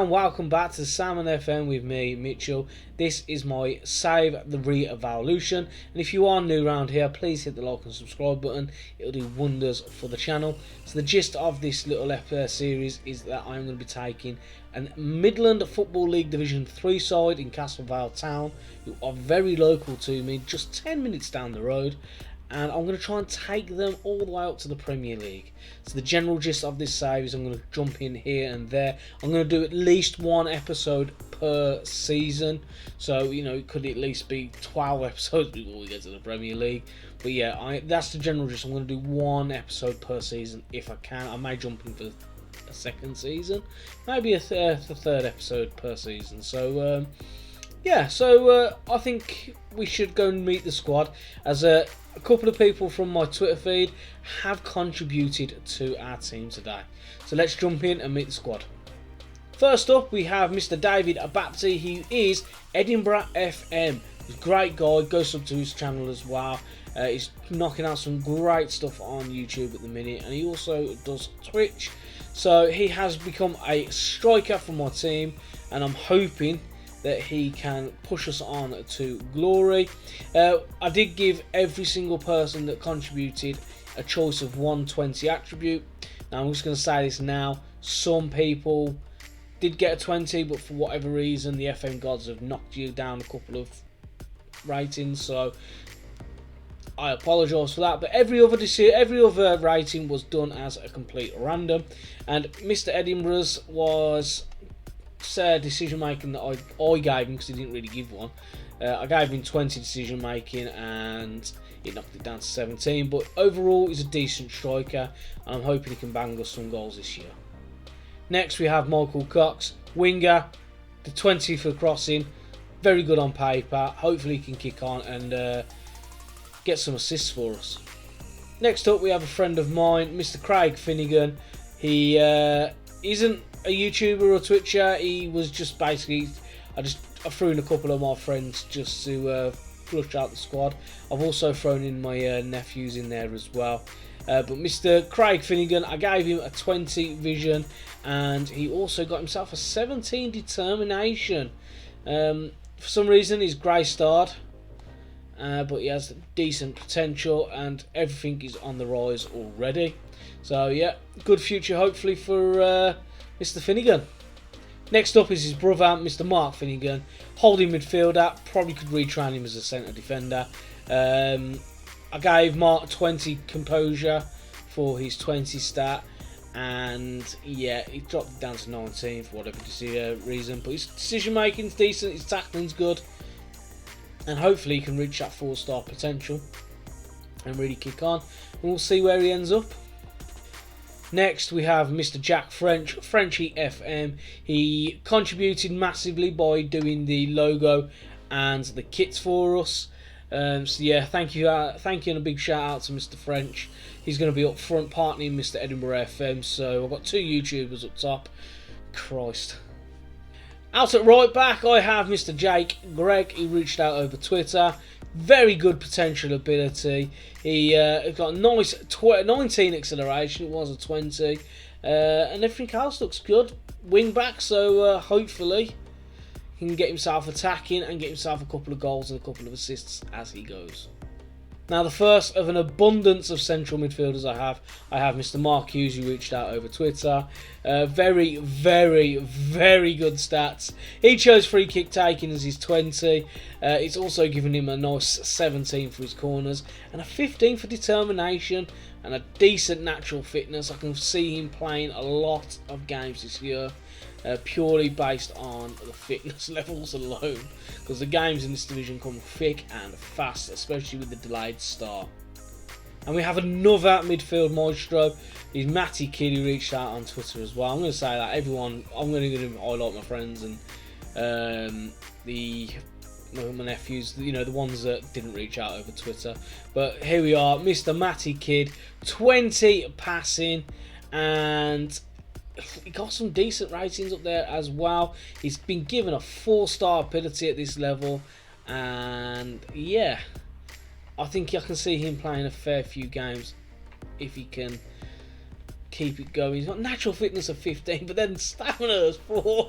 and welcome back to Salmon FM with me, Mitchell. This is my Save the Re-Evolution, and if you are new around here, please hit the like and subscribe button. It'll do wonders for the channel. So the gist of this little series is that I'm going to be taking a Midland Football League Division 3 side in Castle Vale town, who are very local to me, just 10 minutes down the road, and I'm going to try and take them all the way up to the Premier League. So the general gist of this save is I'm going to jump in here and there. I'm going to do at least one episode per season. So, you know, it could at least be 12 episodes before we get to the Premier League. But yeah, that's the general gist. I'm going to do one episode per season if I can. I may jump in for a second season. Maybe a third episode per season. So, I think we should go and meet the squad, as a couple of people from my Twitter feed have contributed to our team today. So let's jump in and meet the squad. First up, we have Mr. David Abapti. He is Edinburgh FM. He's a great guy. Go sub to his channel as well. He's knocking out some great stuff on YouTube at the minute, and he also does Twitch. So he has become a striker for my team, and I'm hoping that he can push us on to glory. I did give every single person that contributed a choice of 120 attribute. Now I'm just going to say this now. Some people did get a 20, but for whatever reason the FM gods have knocked you down a couple of ratings, so I apologise for that. But every other rating was done as a complete random, and Mr. Edinburgh's was decision making that I gave him, because he didn't really give one. I gave him 20 decision making and it knocked it down to 17, but overall he's a decent striker, and I'm hoping he can bang us some goals this year. Next we have Michael Cox, winger, the 20 for crossing, very good on paper. Hopefully he can kick on and get some assists for us. Next up we have a friend of mine, Mr. Craig Finnegan. He isn't a YouTuber or Twitcher. He was just basically, I threw in a couple of my friends just to flush out the squad. I've also thrown in my nephews in there as well. But Mr. Craig Finnegan, I gave him a 20 vision, and he also got himself a 17 determination. For some reason he's grey starred, but he has decent potential and everything is on the rise already. So yeah, good future hopefully for Mr. Finnegan. Next up is his brother, Mr. Mark Finnegan, holding midfielder. Probably could retrain him as a centre defender. I gave Mark 20 composure for his 20 stat, and yeah, he dropped it down to 19 for whatever reason. But his decision making is decent, his tackling's good, and hopefully he can reach that 4-star potential and really kick on. And we'll see where he ends up. Next we have Mr. Jack French, Frenchy FM. He contributed massively by doing the logo and the kits for us. So yeah, thank you and a big shout out to Mr. French. He's going to be up front partnering Mr. Edinburgh FM. So I've got two YouTubers up top. Christ. Out at right back I have Mr. Jake Gregg. He reached out over Twitter. Very good potential ability. He got a nice 19 acceleration. It was a 20, and everything else looks good. Wing back, so hopefully he can get himself attacking and get himself a couple of goals and a couple of assists as he goes. Now the first of an abundance of central midfielders I have Mr. Mark Hughes, who reached out over Twitter. Very, very, very good stats. He chose free kick taking as his 20. It's also given him a nice 17 for his corners and a 15 for determination and a decent natural fitness. I can see him playing a lot of games this year, purely based on the fitness levels alone, because the games in this division come thick and fast, especially with the delayed start. And we have another midfield maestro. He's Matty Kidd, who reached out on Twitter as well. I'm going to say that everyone, I'm going to highlight my friends and my nephews, you know, the ones that didn't reach out over Twitter. But here we are, Mr. Matty Kidd, 20 passing, and he got some decent ratings up there as well. He's been given a 4-star ability at this level, and yeah, I think I can see him playing a fair few games if he can keep it going. He's got natural fitness of 15, but then stamina is 4.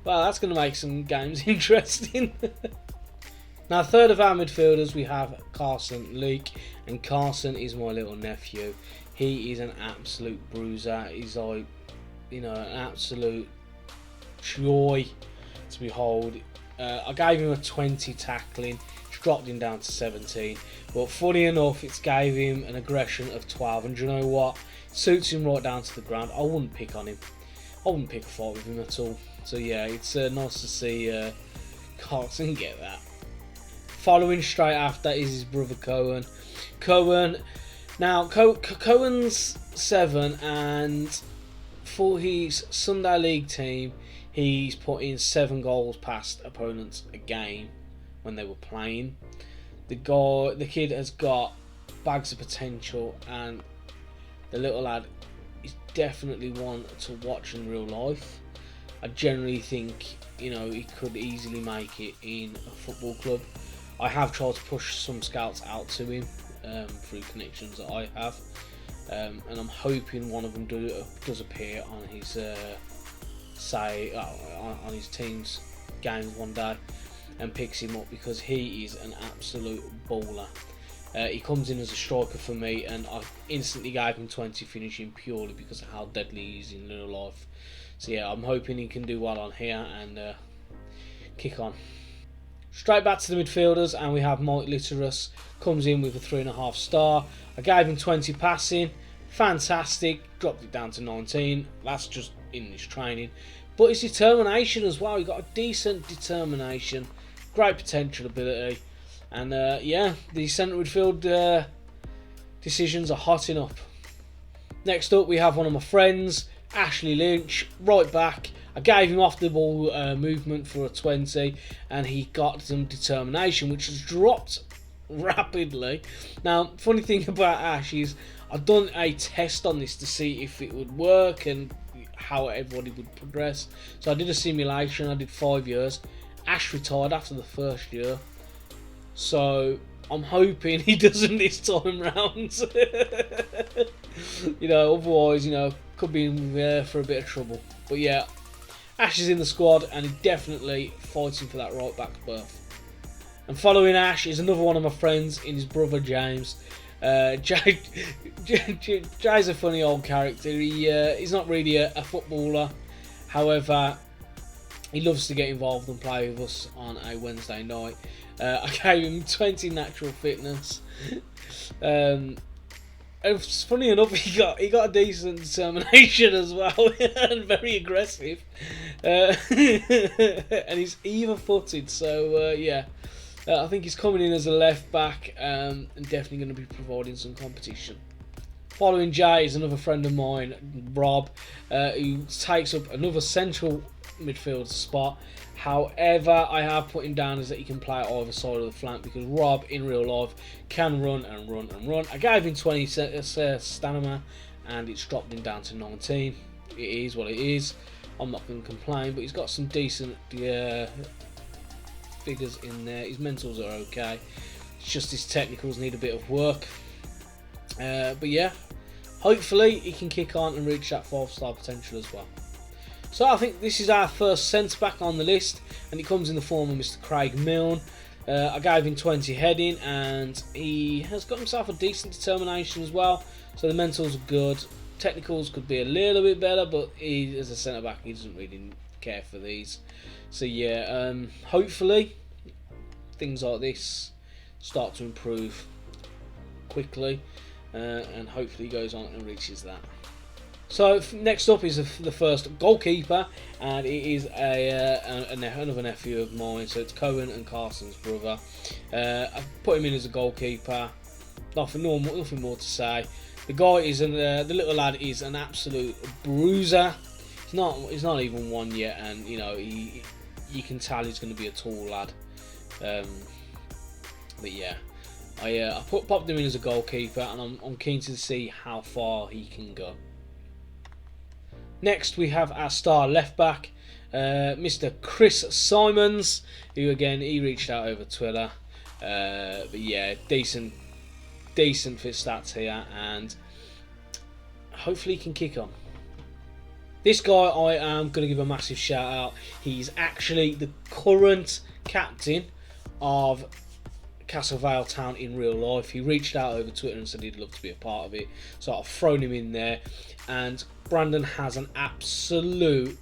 Well, that's going to make some games interesting. Now, third of our midfielders, we have Carson Leak, and Carson is my little nephew. He is an absolute bruiser. He's like, you know, an absolute joy to behold. I gave him a 20 tackling, it's dropped him down to 17. But funny enough, it's gave him an aggression of 12, and do you know what? It suits him right down to the ground. I wouldn't pick on him. I wouldn't pick a fight with him at all. So yeah, it's nice to see Carson get that. Following straight after is his brother Cohen. Cohen's 7, and for his Sunday League team, he's put in 7 goals past opponents a game when they were playing. The kid has got bags of potential, and the little lad is definitely one to watch in real life. I generally think, you know, he could easily make it in a football club. I have tried to push some scouts out to him through connections that I have, and I'm hoping one of them does appear on his on his team's games one day and picks him up, because he is an absolute baller. He comes in as a striker for me, and I instantly gave him 20 finishing purely because of how deadly he is in real life. So yeah, I'm hoping he can do well on here and kick on. Straight back to the midfielders, and we have Mike Litterus, comes in with a 3.5 star. I gave him 20 passing, fantastic, dropped it down to 19. That's just in his training, but his determination as well. He got a decent determination, great potential ability, and yeah, the centre midfield decisions are hotting up. Next up, we have one of my friends, Ashley Lynch, right back. I gave him off the ball movement for a 20, and he got some determination, which has dropped rapidly. Now, funny thing about Ash is I've done a test on this to see if it would work and how everybody would progress. So I did a simulation. I did 5 years. Ash retired after the first year, so I'm hoping he doesn't this time round. You know, otherwise, you know, could be in there for a bit of trouble. But yeah, Ash is in the squad, and he definitely fighting for that right back berth. And following Ash is another one of my friends in his brother James. Jay's a funny old character. He's not really a footballer. However, he loves to get involved and play with us on a Wednesday night. I gave him 20 natural fitness. It's funny enough, he got a decent determination as well, and very aggressive, and he's either-footed. So yeah, I think he's coming in as a left back, and definitely going to be providing some competition. Following Jay is another friend of mine, Rob, who takes up another central midfield spot. However, I have put him down as that he can play either side of the flank, because Rob in real life can run and run and run. I gave him 20 stamina, and it's dropped him down to 19. It is what it is. I'm not going to complain, but he's got some decent figures in there. His mentals are okay. It's just his technicals need a bit of work. But yeah, hopefully he can kick on and reach that 5-star potential as well. So I think this is our first centre-back on the list, and it comes in the form of Mr. Craig Milne. I gave him 20 heading, and he has got himself a decent determination as well. So the mentals are good. Technicals could be a little bit better, but he, as a centre-back, he doesn't really care for these. So yeah, hopefully things like this start to improve quickly, and hopefully he goes on and reaches that. So next up is the first goalkeeper, and it is another nephew of mine. So it's Cohen and Carson's brother. I've put him in as a goalkeeper. Nothing more to say. The guy is the little lad is an absolute bruiser. He's not even one yet, and you know you can tell he's going to be a tall lad. But yeah, I popped him in as a goalkeeper, and I'm keen to see how far he can go. Next, we have our star left back, Mr. Chris Simons, who again he reached out over Twitter. But yeah, decent fit stats here, and hopefully he can kick on. This guy I am going to give a massive shout out. He's actually the current captain of Castle Vale Town in real life. He reached out over Twitter and said he'd love to be a part of it. So I've thrown him in there. And Brandon has an absolute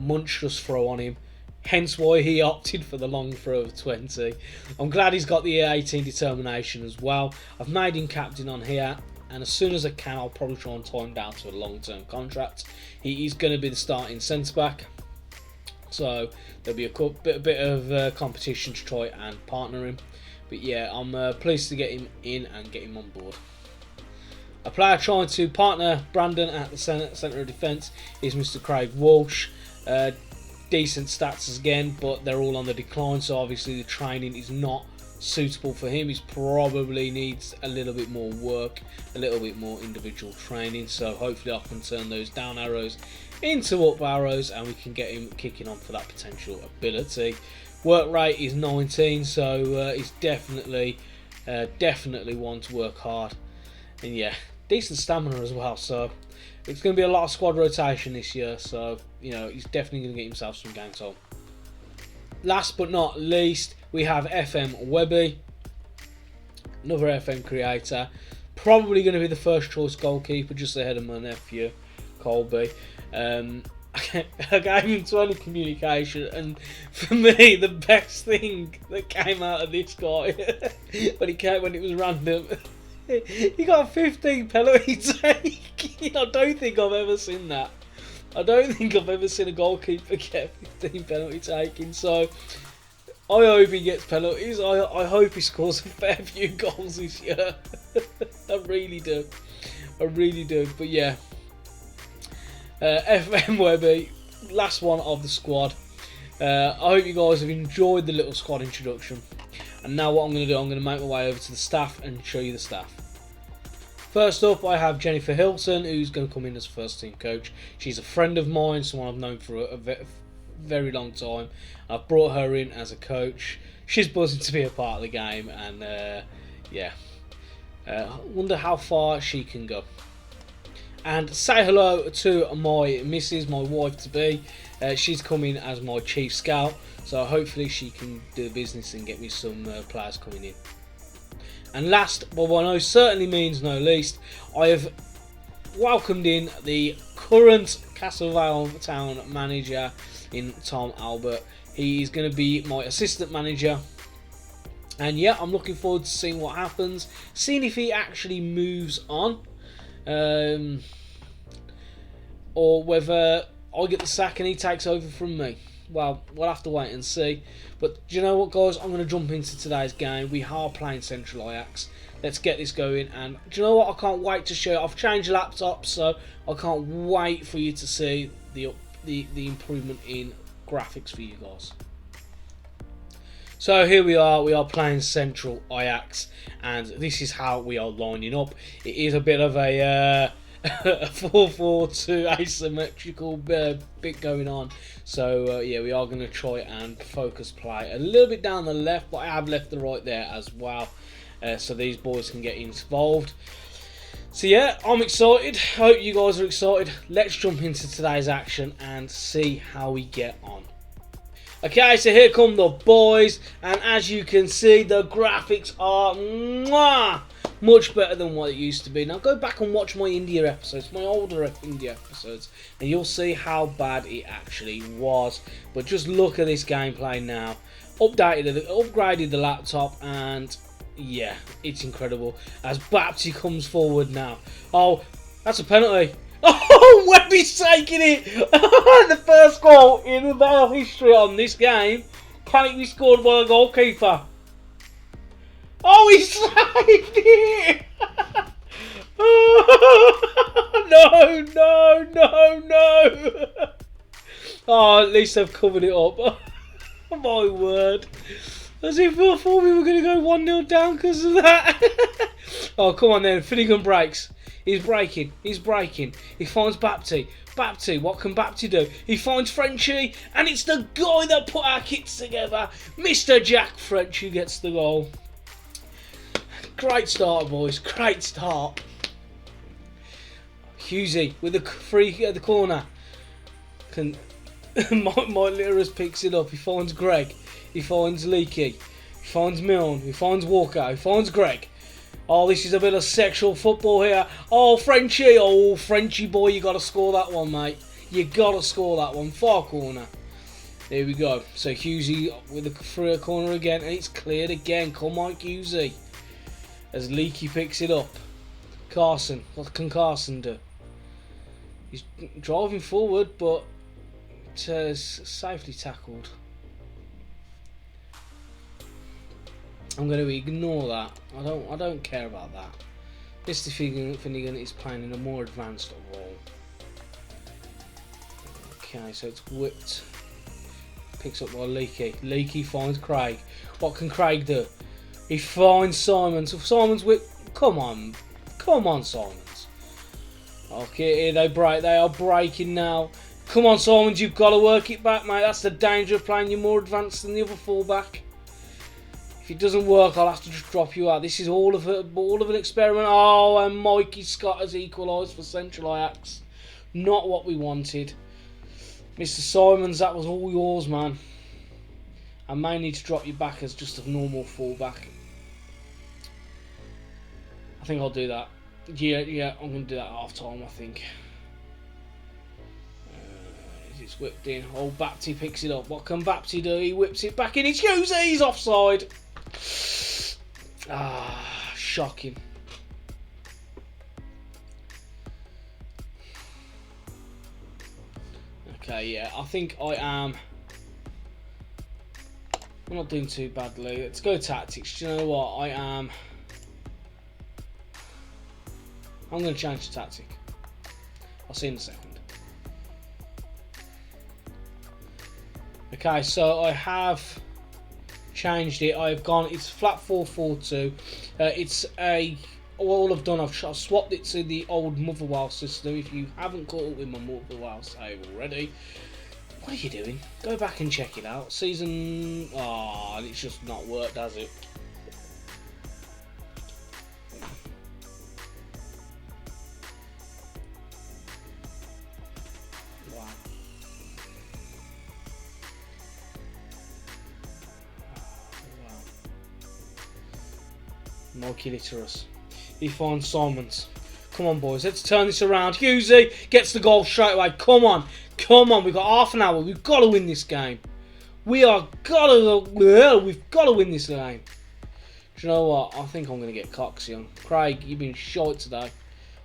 monstrous throw on him. Hence why he opted for the long throw of 20. I'm glad he's got the 18 determination as well. I've made him captain on here. And as soon as I can, I'll probably try and tie him down to a long-term contract. He is going to be the starting centre-back. So there'll be a bit of competition to try and partner him. But yeah, I'm pleased to get him in and get him on board. A player trying to partner Brandon at the centre of defence is Mr. Craig Walsh. Decent stats again, but they're all on the decline. So obviously the training is not suitable for him. He probably needs a little bit more work, a little bit more individual training. So hopefully I can turn those down arrows into up arrows and we can get him kicking on for that potential ability. Work rate is 19, so he's definitely one to work hard. And yeah, decent stamina as well. So it's going to be a lot of squad rotation this year. So you know, he's definitely going to get himself some game time. Last but not least, we have FM Webby, another FM creator. Probably going to be the first choice goalkeeper, just ahead of my nephew, Colby. I gave him 20 communication, and for me, the best thing that came out of this guy, when it was random, he got 15 penalty taking. I don't think I've ever seen that. I don't think I've ever seen a goalkeeper get 15 penalty taking. So I hope he gets penalties. I hope he scores a fair few goals this year. I really do. But yeah, FM Webby, last one of the squad. I hope you guys have enjoyed the little squad introduction. And now what I'm going to do, I'm going to make my way over to the staff and show you the staff. First up, I have Jennifer Hilton, who's going to come in as first team coach. She's a friend of mine, someone I've known for a very long time. I've brought her in as a coach. She's buzzing to be a part of the game, and yeah, wonder how far she can go. And say hello to my missus, my wife to be. She's coming as my chief scout, so hopefully she can do the business and get me some players coming in. And last, but what I know certainly means no least, I have welcomed in the current Castle Vale Town manager in Tom Albert. He is going to be my assistant manager. And yeah, I'm looking forward to seeing what happens, seeing if he actually moves on. Or whether I get the sack and he takes over from me. Well, we'll have to wait and see. But do you know what, guys? I'm going to jump into today's game. We are playing Central Ajax. Let's get this going. And do you know what? I can't wait to show you. I've changed laptops, so I can't wait for you to see the improvement in graphics for you guys. So here we are. We are playing Central Ajax, and this is how we are lining up. It is a bit of a 4-4-2 asymmetrical bit going on. So yeah, we are going to try and focus play a little bit down the left, but I have left the right there as well, so these boys can get involved. So yeah, I'm excited. Hope you guys are excited. Let's jump into today's action and see how we get on. Okay, so here come the boys, and as you can see, the graphics are much better than what it used to be. Now go back and watch my India episodes, my older India episodes, and you'll see how bad it actually was. But just look at this gameplay now. Upgraded the laptop, and yeah, it's incredible. As Bapti comes forward now. Oh, that's a penalty. Oh, Webby's taking it! The first goal in the Vale history on this game. Can it be scored by a goalkeeper? Oh, he saved it! No! Oh, at least they've covered it up. My word. As if I thought we were going to go 1-0 down because of that. Oh, come on then. Finnegan breaks. He's breaking. He finds Bapti. What can Bapti do? He finds Frenchie, and it's the guy that put our kits together, Mr. Jack French, who gets the goal. Great start, boys. Great start. Hughesy with the free at the corner. Mike Litterus picks it up. He finds Greg. He finds Leaky. He finds Milne. He finds Walker. He finds Greg. Oh, this is a bit of sexual football here. Oh, Frenchie. Oh, Frenchie boy, you got to score that one, mate. You got to score that one. Far corner. There we go. So Hughesy with the free corner again, and it's cleared again. Come on, Hughesy. As Leaky picks it up. Carson. What can Carson do? He's driving forward, but safely tackled. I'm going to ignore that. I don't care about that. Mr. Finnegan is playing in a more advanced role. Okay, so it's whipped. Picks up by Leaky. Leaky finds Craig. What can Craig do? He finds Simons. So Simons whip. Come on, Simons. Okay, they break. They are breaking now. Come on, Simons. You've got to work it back, mate. That's the danger of playing. You're more advanced than the other fullback. If it doesn't work, I'll have to just drop you out. This is all of an experiment. Oh, and Mikey Scott has equalised for Central Ajax. Not what we wanted. Mr. Simons, that was all yours, man. I may need to drop you back as just a normal fullback. I think I'll do that. Yeah, I'm going to do that at half time, I think. It's whipped in. Oh, Bapty picks it up. What can Bapty do? He whips it back in. It's Hughes. He's offside. Ah, shocking. Okay, yeah, I think I am. I'm not doing too badly. Let's go tactics. Do you know what? I'm going to change the tactic. I'll see you in a second. Okay, so I have changed it. I've gone. It's flat 4-4-2. All I've done, I've swapped it to the old Motherwell system. If you haven't caught up with my Motherwell save already, what are you doing? Go back and check it out. Season. Oh, it's just not worked, has it? Mikey Litterus. He finds Simons. Come on, boys. Let's turn this around. Hughesy gets the goal straight away. Come on. We've got half an hour. We've got to win this game. We've got to win this game. Do you know what? I think I'm going to get coxy on. Craig, you've been short today.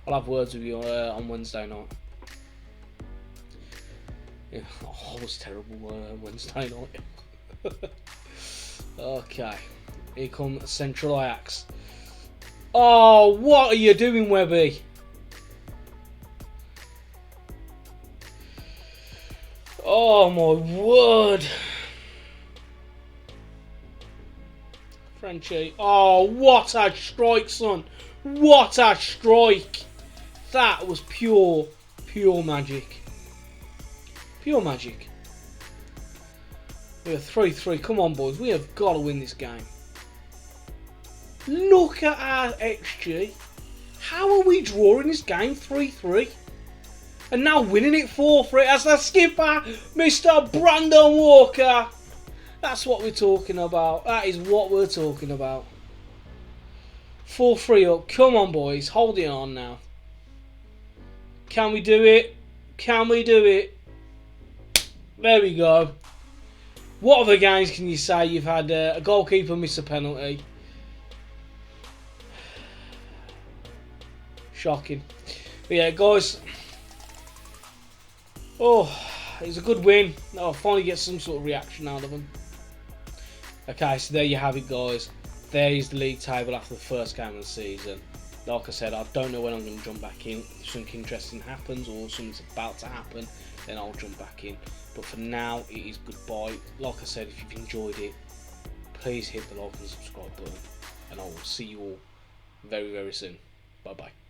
I'll have words with you on Wednesday night. Yeah, I was terrible Wednesday night. Okay. Here comes Central Ajax. Oh, what are you doing, Webby? Oh, my word. Frenchie. Oh, what a strike, son. What a strike. That was pure magic. Pure magic. We are 3-3. Come on, boys. We have got to win this game. Look at our XG. How are we drawing this game 3-3? And now winning it 4-3 as the skipper, Mr. Brandon Walker. That's what we're talking about. That is what we're talking about. 4-3 up. Come on, boys. Hold it on now. Can we do it? Can we do it? There we go. What other games can you say you've had a goalkeeper miss a penalty? Shocking. But yeah, guys. Oh, it's a good win. I'll finally get some sort of reaction out of them. Okay, so there you have it, guys. There is the league table after the first game of the season. Like I said, I don't know when I'm going to jump back in. If something interesting happens or something's about to happen, then I'll jump back in. But for now, it is goodbye. Like I said, if you've enjoyed it, please hit the like and subscribe button. And I will see you all very, very soon. Bye-bye.